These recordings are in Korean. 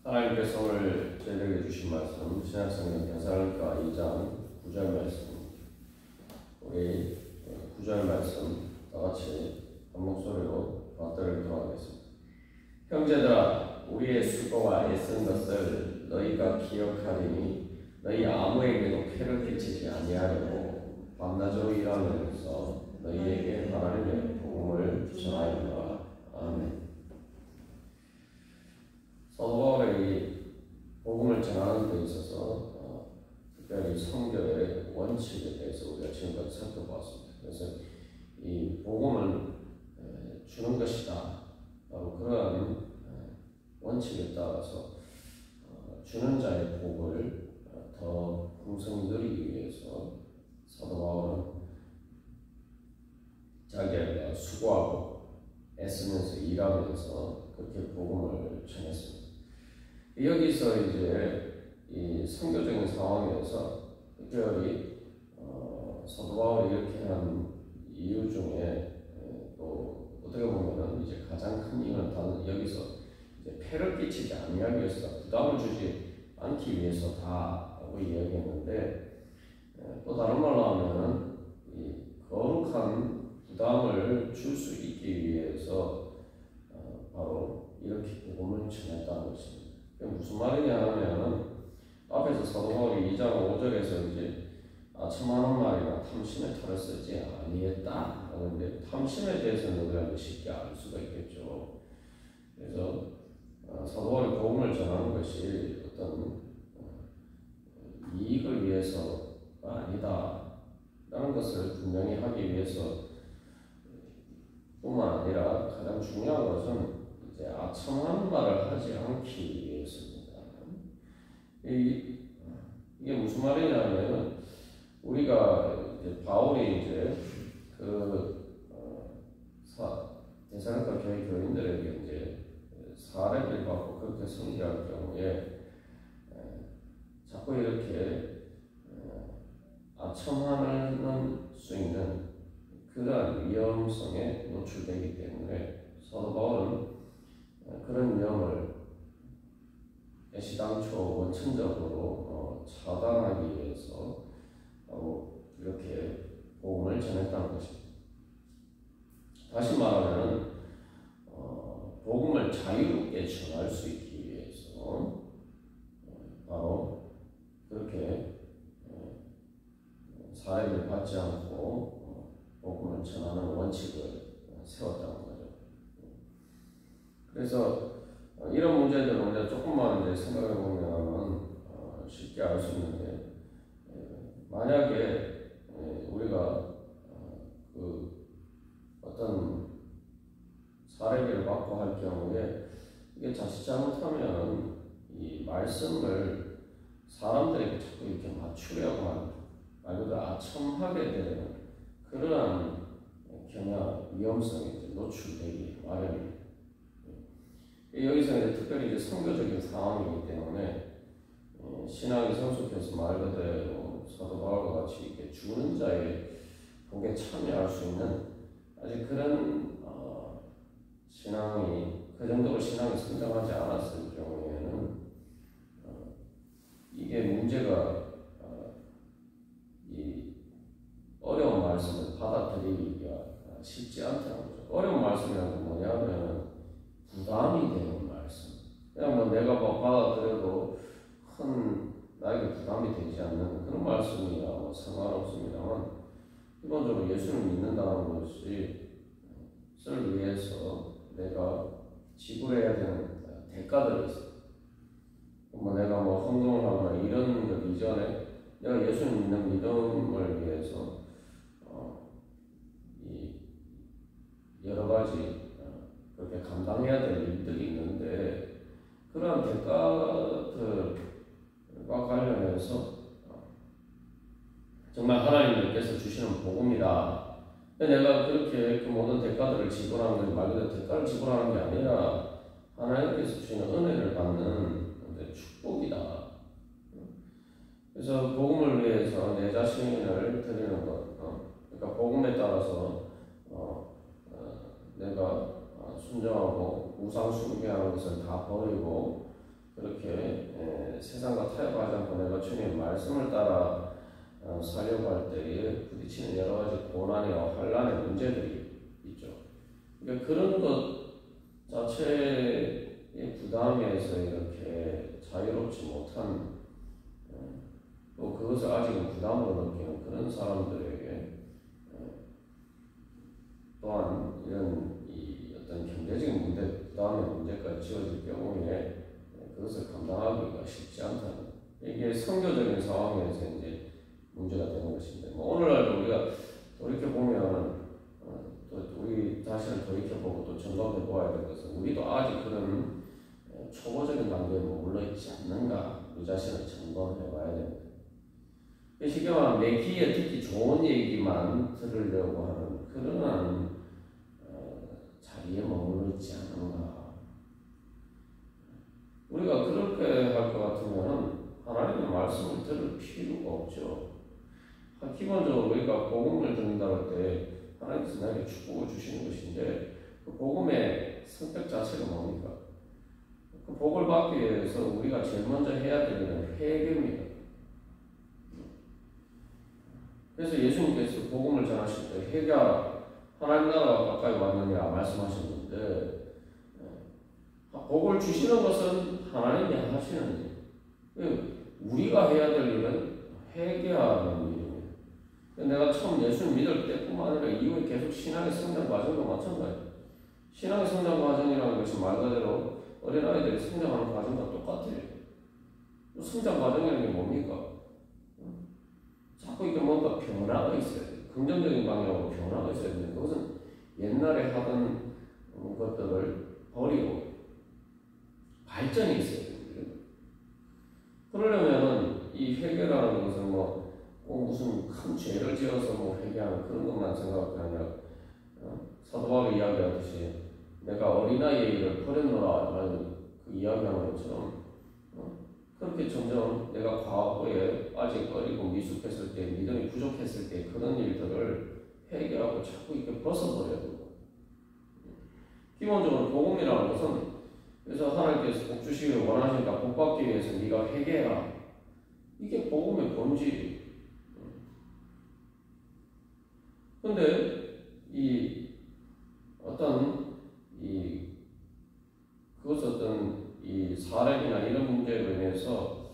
하나님께서 오늘 저희에게 주신 말씀 신약성경 데살로니가 2장 9절 말씀입니다. 우리 9절 말씀 다같이 한 목소리로 받들도록 하겠습니다. 형제들아, 우리의 수고와 애쓴 것을 너희가 기억하리니 너희 아무에게도 폐를 끼치지 아니하려고 밤낮으로 일하면서 너희에게 하나님의 복음을 전하리라. 아멘. 사도 바울의 복음을 전하는 데 있어서 특별히 선교의 원칙에 대해서 우리가 지금까지 살펴보았습니다. 그래서 이 복음을 주는 것이다. 바로 그러한 원칙에 따라서 주는 자의 복을 더 풍성히 누리기 위해서 사도 바울은 자기가 수고하고 애쓰면서 일하면서 그렇게 복음을 전했습니다. 여기서 이제 이 선교적인 상황에서 특별히 사도 바울이 이렇게 한 이유 중에 또 어떻게 보면은 이제 가장 큰 이유는 여기서 이제 폐를 끼치지 아니하기 위해서 부담을 주지 않기 위해서다라고 이야기했는데 또 다른 말로 하면은 이 거룩한 부담을 줄 수 있기 위해서 바로 이렇게 복음을 전했다는 것입니다. 무슨 말이냐 하면 앞에서 사도 바울이 2장 5절에서 이제 천만원 말이나 탐심의 털을 쓰지 아니했다 하는데 탐심에 대해서는 우리가 쉽게 알 수가 있겠죠. 그래서 사도 바울이 복음을 전하는 것이 어떤 이익을 위해서가 아니다 라는 것을 분명히 하기 위해서 뿐만 아니라 가장 중요한 것은 이제 아첨하는 말을 하지 않기 위해서입니다. 이게 무슨 말이냐면 우리가 이제 바울이 이제 데살로니가 교회 교인들에게 이제 사례를 받고 그렇게 섬기할 경우에 자꾸 이렇게 아첨하는 수 있는 그러한 위험성에 노출되기 때문에 사도 바울은 그런 위험을 애시당초 원천적으로 차단하기 위해서 이렇게 복음을 전했다는 것입니다. 다시 말하면 복음을 자유롭게 전할 수 있기 위해서 바로 그렇게 사례를 받지 않고 복음을 전하는 원칙을 세웠다는 거죠. 그래서 이런 문제들을 우리가 조금만 이제 생각해 보면 쉽게 알 수 있는데 만약에 우리가 그 어떤 사례를 받고 할 경우에 이게 자칫 잘못하면 이 말씀을 사람들에게 자꾸 이렇게 맞추려고 하는 말 그대로 아첨하게 되는 그러한 경향, 위험성에 노출되기 마련입니다. 여기서 이제 특별히 이제 선교적인 상황이기 때문에 신앙이 성숙해서 말 그대로 사도 바울과 같이 이렇게 죽는 자의 복에 참여할 수 있는 아직 그런 신앙이 그 정도로 신앙이 성장하지 않았을 경우에는 이게 문제가 이 어려운 말씀을 받아들이기가 쉽지 않다는 거죠. 어려운 말씀이라는 건 뭐냐면 부담이 되는 말씀. 그냥 내가 받아들여도 큰 나에게 부담이 되지 않는 그런 말씀이야 상관없습니다만 기본적으로 예수를 믿는다는 것을 위해서 내가 지불해야 되는 대가들이 있어. 내가 헌금을 하거나 이런 것 이전에 내가 예수를 믿는 믿음을 위해서 이 여러 가지 그렇게 감당해야 될 일들이 있는데 그러한 대가들과 관련해서 정말 하나님께서 주시는 복음이다. 내가 그렇게 그 모든 대가들을 지불하는 것이 말 그대로 대가를 지불하는 게 아니라 하나님께서 주시는 은혜를 받는 축복이다. 그래서 복음을 위해서 내 자신을 드리는 것, 그러니까 복음에 따라서 내가 순종하고 우상 숭배하는 것을 다 버리고 그렇게 세상과 타협하지 않고 내가 주님의 말씀을 따라 살려고 할 때에 부딪히는 여러 가지 고난이와 환란의 문제들이 있죠. 그러니까 그런 것 자체의 부담에서 이렇게 자유롭지 못한 또 그것을 아직은 부담으로 느끼는 그런 사람들에게 또한 이런 어떤 경제적인 문제, 부담의 문제까지 지어질 경우에 그것을 감당하기가 쉽지 않다는 이게 선교적인 상황에서 이제 문제가 되는 것인데 오늘날도 우리가 돌이켜 보면 또 우리 자신을 돌이켜 보고 또 점검해 보아야 될 것은 우리도 아직 그런 초보적인 단계에 머물러 있지 않는가 우리 자신을 점검해 봐야 됩니다. 쉽게 말하면 내 귀에 듣기 좋은 얘기만 들으려고 하는 그런 자리에 머물러 있지 않은가. 우리가 그렇게 할 것 같으면 하나님의 말씀을 들을 필요가 없죠. 기본적으로 우리가 복음을 듣는다 할 때 하나님께서 나에게 축복을 주시는 것인데 그 복음의 성격 자체가 뭡니까? 그 복을 받기 위해서 우리가 제일 먼저 해야 될 일은 회개입니다. 그래서 예수님께서 복음을 전하실 때 회개하라 하나님 나라가 가까이 왔느냐 말씀하셨는데 복을 주시는 것은 하나님이 하시는 일. 우리가 해야 될 일은 회개하는 일입니다. 내가 처음 예수를 믿을 때뿐만 아니라 이후에 계속 신앙의 성장 과정도 마찬가지예요. 신앙의 성장 과정이라는 것이 말 그대로 어린아이들이 성장하는 과정과 똑같아요. 성장 과정이라는 게 뭡니까? 자꾸 이게 뭔가 변화가 있어야 돼요. 긍정적인 방향으로 변화가 있어야 되는데 그것은 옛날에 하던 것들을 버리고 발전이 있어야 됩니다. 그러려면 이 회개라는 것은 꼭 무슨 큰 죄를 지어서 회개하는 그런 것만 생각할 게 아니라 사도 바울이 이야기하듯이 내가 어린아이의 일을 버렸노라 라는 그 이야기하는 것처럼 그렇게 점점 내가 과거에 아직 어리고 미숙했을 때 믿음이 부족했을 때 그런 일들을 회개하고 자꾸 이렇게 벗어버려야 되고 기본적으로 복음이라는 것은 그래서 하나님께서 복 주시기를 원하시니까 복 받기 위해서 네가 회개해라 이게 복음의 본질이에요. 근데 이 사례나 이런 문제로 인해서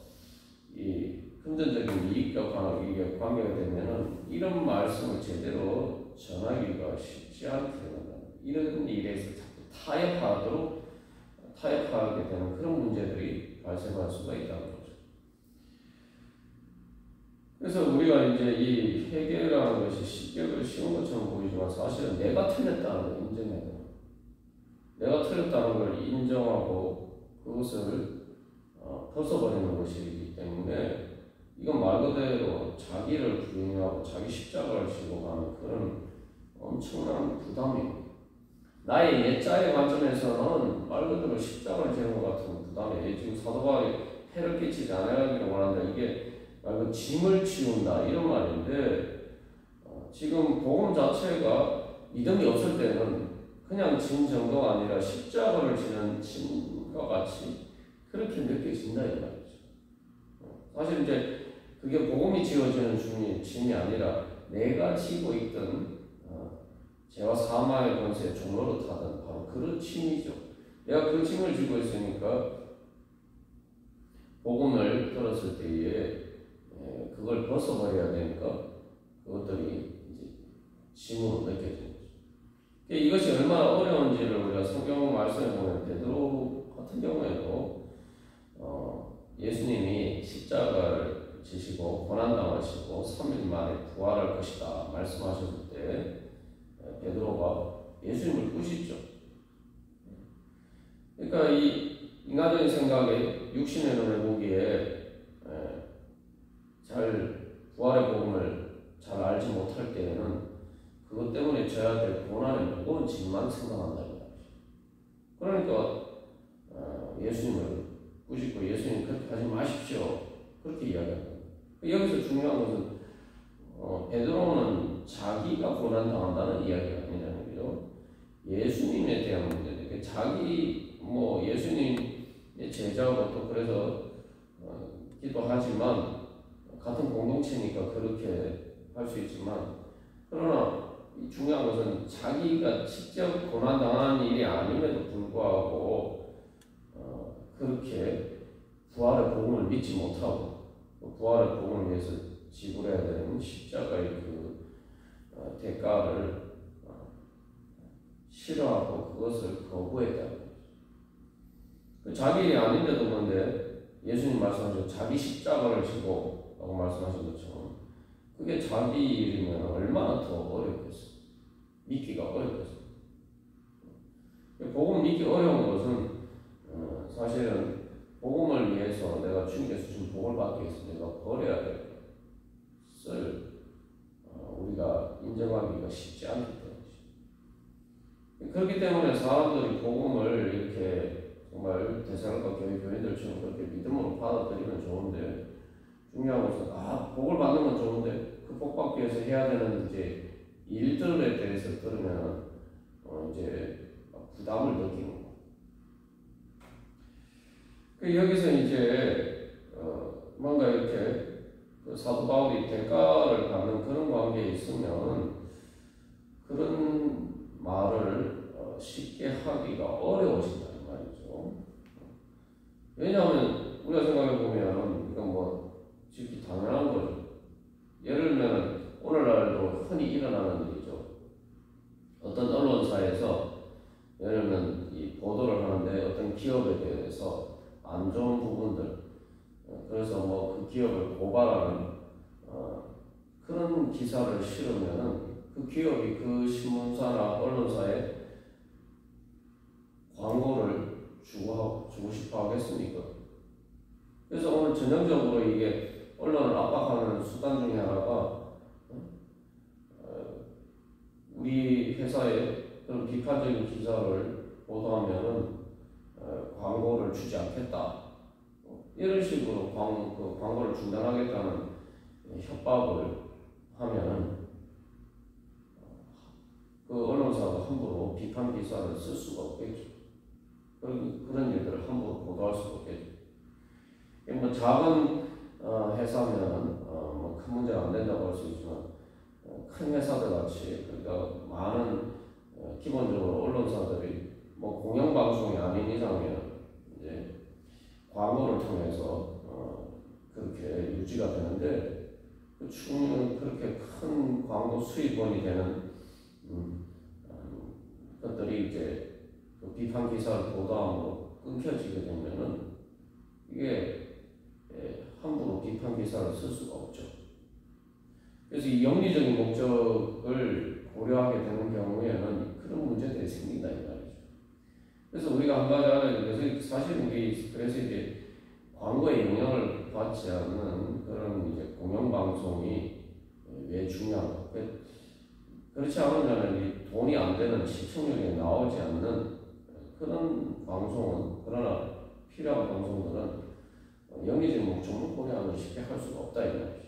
이 금전적인 이익과 관계가 되면은 이런 말씀을 제대로 전하기가 쉽지 않게 된다. 이런 일에서 자꾸 타협하게 되는 그런 문제들이 발생할 수가 있다는 거죠. 그래서 우리가 이제 이 회개라는 것이 쉽게 쉬운 것처럼 보이지만 사실은 내가 틀렸다는 걸 인정해야 돼요. 내가 틀렸다는 걸 인정하고 그것을 벗어버리는 것이기 때문에 이건 말 그대로 자기를 부인하고 자기 십자가를 지고 가는 그런 엄청난 부담입니다. 나의 옛자의 관점에서는 말 그대로 십자가를 지는 것 같은 부담이에요. 지금 사도 바울이 해를 끼치지 않아야기를 원한다. 이게 말고 짐을 치운다 이런 말인데 지금 복음 자체가 믿음이 없을 때는 그냥 짐 정도가 아니라 십자가를 지는 짐과 같이 그렇게 느껴진다 이 말이죠. 사실 이제 그게 복음이 지어지는 짐이 아니라 내가 지고 있던 죄와 사망의 권세의 종로로 타던 바로 그런 짐이죠. 내가 그 짐을 지고 있으니까 복음을 들었을 때에 그걸 벗어버려야 되니까 그것들이 이제 짐으로 느껴지는 거죠. 이것이 얼마나 어려운지를 우리가 성경 말씀에 보면 베드로 같은 경우에도 예수님이 십자가를 지시고 고난당하시고 3일 만에 부활할 것이다 말씀하셨을 때 베드로가 예수님을 꾸짖죠. 그러니까 이 인간적인 생각에 육신의 눈에 보기에 잘 부활의 복음을 잘 알지 못할 때에는 그것 때문에 져야 될 고난의 무거운 짐만 생각한다는 거죠. 그러니까 예수님을 꾸짖고 예수님 그렇게 하지 마십시오 그렇게 이야기합니다. 여기서 중요한 것은 베드로는 자기가 고난당한다는 이야기가 아니잖아요. 예수님에 대한 문제인데 자기 예수님의 죄 제자고 또 그래서 기도하지만 같은 공동체니까 그렇게 할 수 있지만 그러나 중요한 것은 자기가 직접 고난당한 일이 아님에도 불구하고 그렇게 부활의 복음을 믿지 못하고 부활의 복음을 위해서 지불해야 되는 십자가의 그 대가를 싫어하고 그것을 거부했다는 거죠. 자기 일이 아닌데도 그런데 예수님 말씀하신 자기 십자가를 지고 라고 말씀하신 것처럼 그게 자기 일이면 얼마나 더 어렵겠어. 믿기가 어렵겠어. 복음 믿기 어려운 것은 사실은 복음을 위해서 내가 주님께서 주신 복을 받기 위해서 내가 버려야 될 것을 우리가 인정하기가 쉽지 않기 때문이죠. 그렇기 때문에 사람들이 복음을 이렇게 정말 데살로니가 교회 교인들처럼 그렇게 믿음으로 받아들이면 좋은데 중요한 것은 복을 받는 건 좋은데 그 복 받기 위해서 해야 되는 이제 일들에 대해서 들으면 이제 부담을 느끼는 거. 여기서 이제 뭔가 이렇게 그 사도 바울이 대가를 받는 그런 관계에 있으면 그런 말을 쉽게 하기가 어려워진다는 말이죠. 왜냐하면 우리가 생각해 보면 이건 뭐 지극히 당연한 거죠. 예를 들면 오늘날도 흔히 일어나는 일이죠. 어떤 언론사에서 예를 들면 이 보도를 하는데 어떤 기업에 대해서 안 좋은 부분들, 그래서 뭐 그 기업을 고발하는 그런 기사를 실으면은 그 기업이 그 신문사나 언론사에 광고를 주고 싶어 하겠습니까? 그래서 오늘 전형적으로 이게 언론을 압박하는 수단 중에 하나가 우리 회사에 그런 비판적인 기사를 보도하면은 광고를 주지 않겠다. 이런 식으로 광고를 중단하겠다는 협박을 하면은 그 언론사가 함부로 비판 기사를 쓸 수가 없겠죠. 그런 일들을 함부로 보도할 수가 없겠죠. 뭐 작은 회사면 뭐 큰 문제가 안 된다고 할 수 있지만 큰 회사들 같이 그러니까 많은 기본적으로 언론사들이 뭐 공영방송이 아닌 이상이면 이제 광고를 통해서 그렇게 유지가 되는데 충분히 그렇게 큰 광고 수입원이 되는 것들이 이제 그 비판 기사를 보도함으로 끊겨지게 되면은 이게 함부로 비판 기사를 쓸 수가 없죠. 그래서 이 영리적인 목적을 고려하게 되는 경우에는 그런 문제들이 생긴다 이 말이죠. 그래서 우리가 한 가지 알아야 될 것은 사실 그래서 이제 광고에 영향을 받지 않는 그런 이제 공영방송이 왜 중요한가? 그렇지 않으면 돈이 안 되는 시청률이 나오지 않는 그런 방송은 그러나 필요한 방송들은 영리적인 목적을 고려하면 쉽게 할 수가 없다 이 말이죠.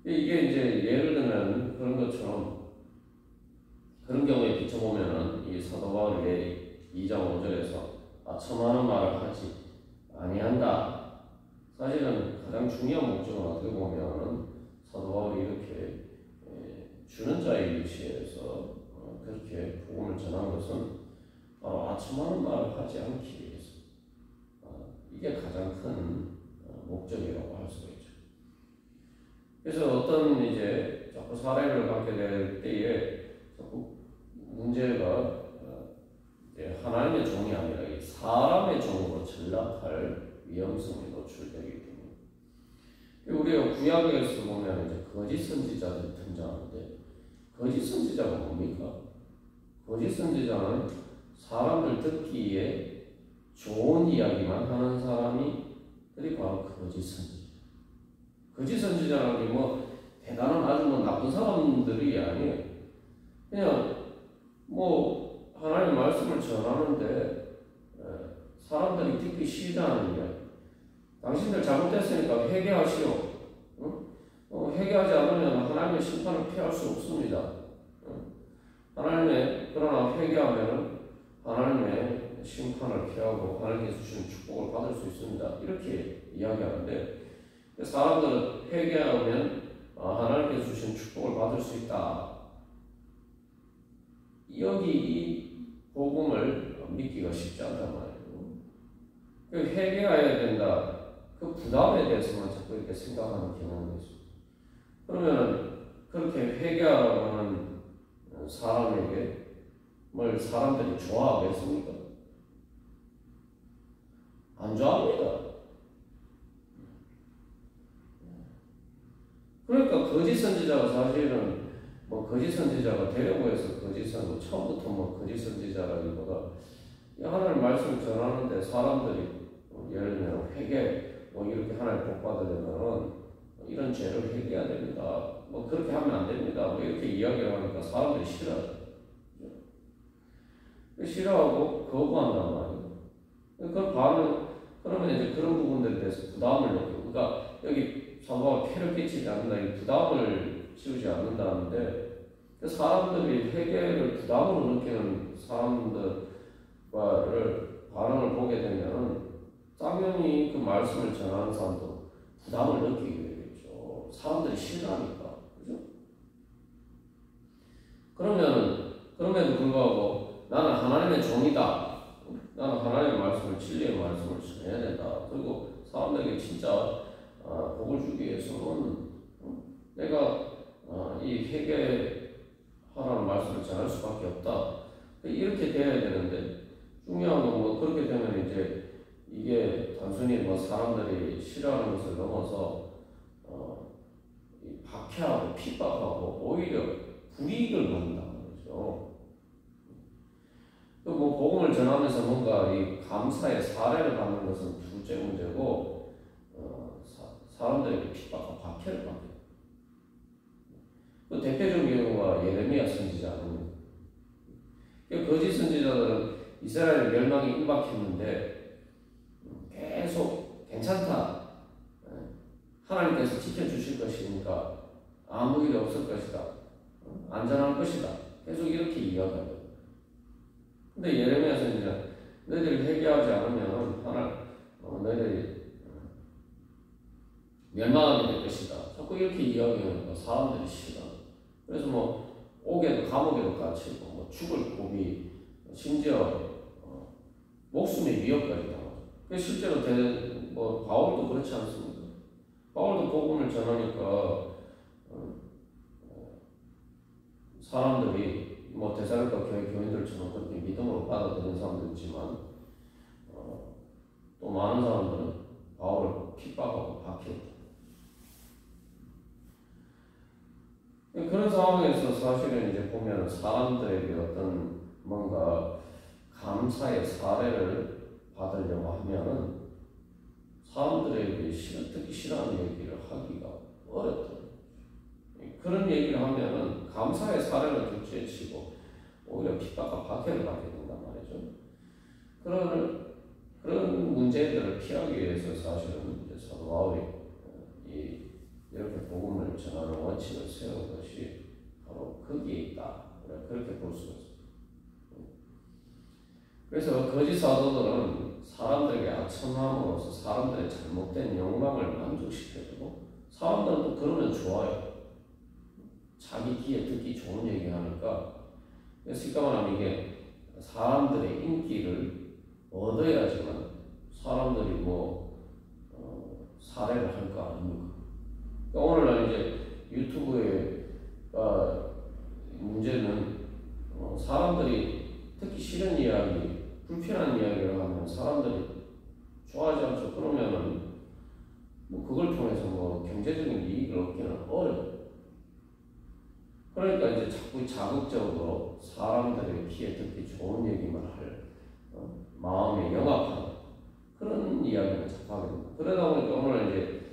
이게 이제 예를 들면 그런 것처럼 그런 경우에 비춰보면은 이 사도 바울이 2장 5절에서 천만한 말을 하지 아니한다. 사실은 가장 중요한 목적은 어떻게 보면은 사도 바울이 이렇게 주는 자의 위치에서 그렇게 복음을 전한 것은 바로 천만한 말을 하지 않기 위해서 이게 가장 큰 목적이라고 할 수가 있죠. 그래서 어떤 이제 자꾸 사례를 갖게 될 때에 자꾸 문제가 하나님의 종이 아니라 사람의 종으로 전락할 위험성이 노출되기 때문에 우리가 구약에서 보면 이제 거짓 선지자들이 등장하는데 거짓 선지자가 뭡니까? 거짓 선지자는 사람들 듣기에 좋은 이야기만 하는 사람이 바로 거짓 선지자. 거짓 선지자라는 게 뭐 대단한 아주 뭐 나쁜 사람들이 아니에요. 그냥 뭐 하나님의 말씀을 전하는데 사람들이 듣기 싫지 않은 이야기. 당신들 잘못됐으니까 회개하시오. 회개하지 않으면 하나님의 심판을 피할 수 없습니다. 그러나 회개하면 하나님의 심판을 피하고 하나님께서 주시는 축복을 받을 수 있습니다. 이렇게 이야기하는데 사람들은 회개하면 하나님께서 주신 축복을 받을 수 있다. 여기 이 복음을 믿기가 쉽지 않단 말이에요. 회개해야 된다. 그 부담에 대해서만 자꾸 이렇게 생각하는 경향이 있습니다. 그러면 그렇게 회개하라고 하는 사람에게 뭘 사람들이 좋아하겠습니까? 안 좋아합니다. 그러니까 거짓 선지자가 사실은 거짓 선지자가 되려고 해서 거짓 선지자 처음부터 거짓 선지자라기보다 하나님 말씀을 전하는데 사람들이 예를 들면 회개 이렇게 하나님 복 받으려면 이런 죄를 회개해야 됩니다. 그렇게 하면 안 됩니다. 이렇게 이야기를 하니까 사람들이 싫어하죠. 싫어하고 거부한단 말이에요. 그러면 이제 그런 부분들에 대해서 부담을 느끼고, 그러니까 여기 사도가 폐를 끼치지 않는다, 이 부담을 지우지 않는다는데, 사람들이 회개를 부담으로 느끼는 사람들과를 반응을 보게 되면 당연히 그 말씀을 전하는 사람도 부담을 느끼게 되겠죠. 사람들이 싫어하니까, 그죠? 그럼에도 불구하고 나는 하나님의 종이다. 나는 하나님의 말씀을, 진리의 말씀을 전해야 된다. 그리고 사람들에게 진짜 복을 주기 위해서는 내가 이 회개하라는 말씀을 전할 수밖에 없다. 이렇게 돼야 되는데, 중요한 건 그렇게 되면 이제 이게 단순히 사람들이 싫어하는 것을 넘어서 박해하고 핍박하고 오히려 불이익을 받는다는 거죠. 복음을 전하면서 뭔가 이 감사의 사례를 받는 것은 둘째 문제고, 사람들에게 핍박과 박해를 받게. 그 대표적인 경우가 예레미야 선지자 아닙니까? 거짓 선지자들은 이스라엘 멸망이 임박했는데 계속 괜찮다. 하나님께서 지켜주실 것이니까 아무 일이 없을 것이다. 안전할 것이다. 계속 이렇게 이야기합니다. 근데 예레미야 선지자 너희들이 회개하지 않으면 너희들이 멸망하게 될 것이다. 자꾸 이렇게 이야기하니까 사람들이 싫어. 그래서 감옥에도 갇히고 죽을 고비, 심지어 목숨의 위협까지 당하죠. 실제로 바울도 그렇지 않습니까? 바울도 복음을 전하니까 사람들이 데살로니가 교회 교인들처럼 그렇게 믿음으로 받아들이는 사람도 있지만 또 많은 사람들은 바울을 핍박하고 박해했다. 그런 상황에서 사실은 이제 보면 사람들에게 어떤 뭔가 감사의 사례를 받으려고 하면은 사람들에게 듣기 싫어하는 얘기를 하기가 어렵다. 그런 얘기를 하면은 감사의 사례를 둘째치고 오히려 핍박과 박해를 받게 된단 말이죠. 그런 문제들을 피하기 위해서 사실은 이제 사도 바울이 이렇게 복음을 전하는 원칙을 세운 것이 바로 거기에 있다. 그렇게 볼 수가 있습니다. 그래서 거짓 사도들은 사람들에게 아첨함으로써 사람들의 잘못된 욕망을 만족시켜주고, 사람들은 또 그러면 좋아요. 자기 귀에 듣기 좋은 얘기 하니까. 쉽게 말하면 이게 사람들의 인기를 얻어야지만 사람들이 사례를 할 거 아닙니까? 오늘날 이제 유튜브의 문제는 사람들이 듣기 싫은 이야기, 불편한 이야기를 하면 사람들이 좋아하지 않죠. 그러면은 그걸 통해서 경제적인 이익을 얻기는 어려워요. 그러니까 이제 자꾸 자극적으로 사람들의 귀에 듣기 좋은 얘기만 할 마음에 영합하는 그런 이야기를 자꾸 하게 됩니다. 그러다 보니까 오늘 이제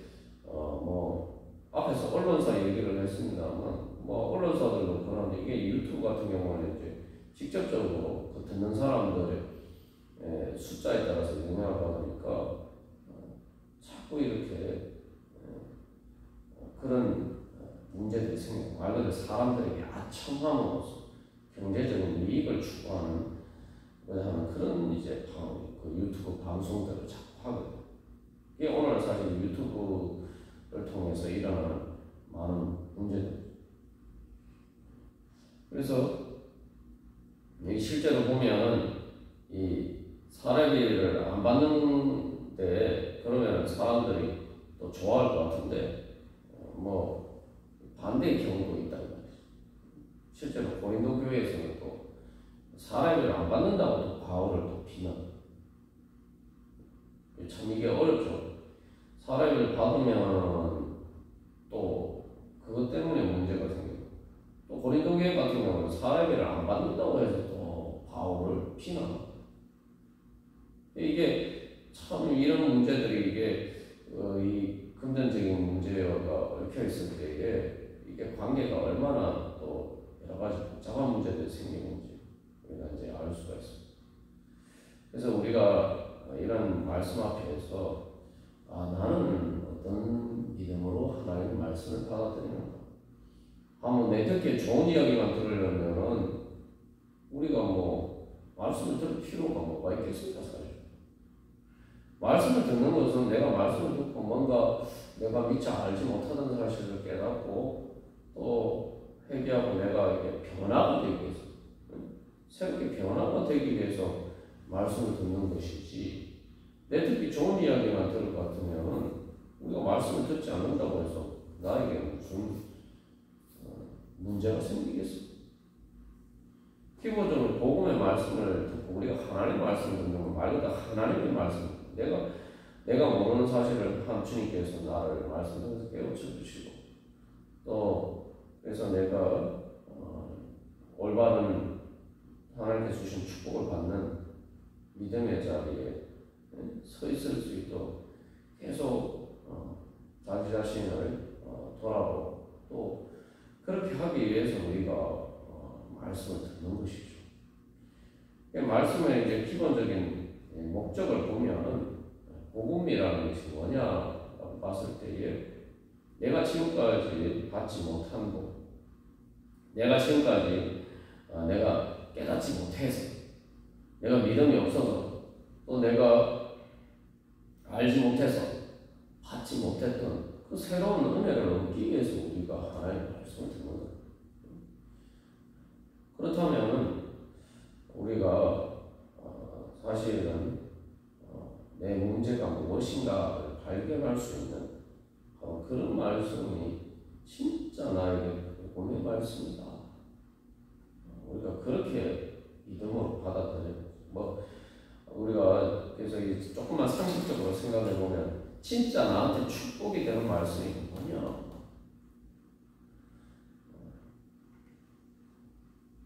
앞에서 언론사 얘기를 했습니다만 언론사들도 그런데 이게 유튜브 같은 경우는 이제 직접적으로 그 듣는 사람들의 숫자에 따라서 영향을 받으니까 자꾸 이렇게 그런 문제들이 생기고, 말 그대로 사람들에게 아첨함으로써 경제적인 이익을 추구하는 하는 그런 이제 그 유튜브 방송들을 자꾸 하거든요. 이게 오늘 사실 유튜브를 통해서 일어나는 많은 문제들. 그래서 실제로 보면 이 사례비를 안 받는데 그러면 사람들이 또 좋아할 것 같은데 뭐 반대의 경우도 있다는 말이죠. 실제로 고린도 교회에서는 또 사례비를 안 받는다고 또 바울을 또 비난. 참 이게 어렵죠. 사례비를 받으면 또 그것 때문에 문제가 생기고 또 고린도 교회 같은 경우는 사례비를 안 받는다고 해서 또 바울을 비난합니다. 이게 참 이런 문제들이 이게 이 금전적인 문제가 얽혀 있을 때에 이게 관계가 얼마나 또 여러 가지 복잡한 문제들이 생기는지 우리가 이제 알 수가 있습니다. 그래서 우리가 이런 말씀 앞에서 나는 어떤 믿음으로 하나님의 말씀을 받아들이는가? 한번 내 듣기에 좋은 이야기만 들으려면은 우리가 뭐 말씀을 들을 필요가 뭐가 있겠습니까, 사실? 말씀을 듣는 것은 내가 말씀을 듣고 뭔가 내가 미처 알지 못하던 사실을 깨닫고 또 회개하고 내가 이게 변화가 되기 위해서 새롭게 변화가 되기 위해서 말씀을 듣는 것이지 내 듣기 좋은 이야기만 들을 것 같으면 우리가 말씀을 듣지 않는다고 해서 나에게 무슨 문제가 생기겠어? 기본적으로 복음의 말씀을 듣고 우리가 하나님의 말씀을 듣는 건 말 그대로 하나님의 말씀 내가 모르는 사실을 한 주님께서 나를 말씀을 깨우쳐 주시고 또 그래서 내가 올바른 하나님께서 주신 축복을 받는 믿음의 자리에 서 있을 수 있도록 계속 자기 자신을 돌아보고 또 그렇게 하기 위해서 우리가 말씀을 듣는 것이죠. 말씀의 이제 기본적인 목적을 보면 복음이라는 것이 뭐냐라고 봤을 때에 내가 지금까지 받지 못한 것, 내가 지금까지 내가 깨닫지 못해서 내가 믿음이 없어서 또 내가 알지 못해서 받지 못했던 그 새로운 은혜를 얻기 위해서 우리가 하나님의 말씀을 듣는 거예요. 그렇다면 우리가 사실은 내 문제가 무엇인가를 발견할 수 있는 그런 말씀이 진짜 나에게 복음의 말씀이다. 우리가 그렇게 믿음으로 받아들여요. 우리가 그래서 조금만 상식적으로 생각해 보면 진짜 나한테 축복이 되는 말씀이 뭐냐?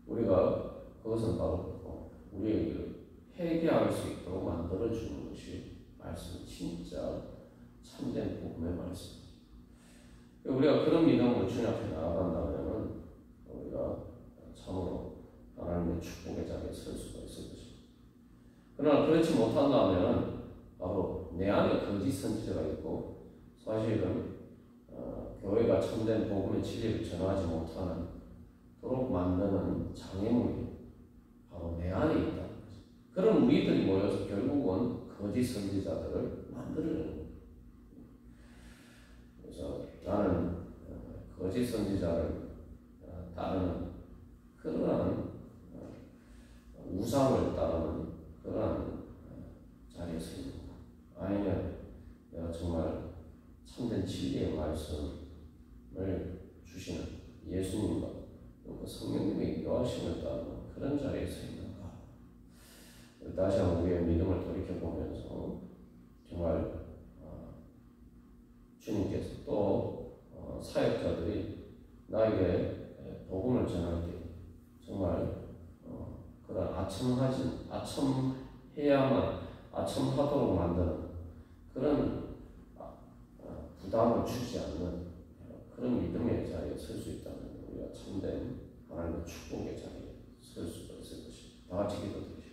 우리가 그것은 바로 우리에게 회개할 수 있도록 만들어주는 것이 말씀, 진짜 참된 복음의 말씀. 우리가 그런 믿음으로 주님 앞에 나아간다면 우리가 참으로 하나님의 축복의 자리에 설 수가 있을 것입니다. 그러나 그렇지 못한다면 바로 내 안에 거짓 선지자가 있고 사실은 교회가 참된 복음의 진리를 전하지 못하는 도록 만드는 장애물이 바로 내 안에 있다는 거죠. 그런 우리들이 모여서 결국은 거짓 선지자들을 만들어내는 거예요. 그래서 나는 거짓 선지자를 따르는 그러한 우상을 따르는 그러한 자리에 서 있는 것. 아니면 내가 정말 참된 진리의 말씀을 주시는 예수님과 또 성령님의 인도하심을 따르는 그런 자리에 서 있는가. 다시 한번 우리의 믿음을 돌이켜보면서 정말 주님께서 또 사역자들이 나에게 복음을 전할 때 정말 그런 아첨하도록 만드는 그런 부담을 주지 않는 그런 믿음의 자리에 설 수 있다면 우리가 참된 하나님의 축복의 자리에 설 수가 있을 것입니다. 다 같이 기도드리겠습니다.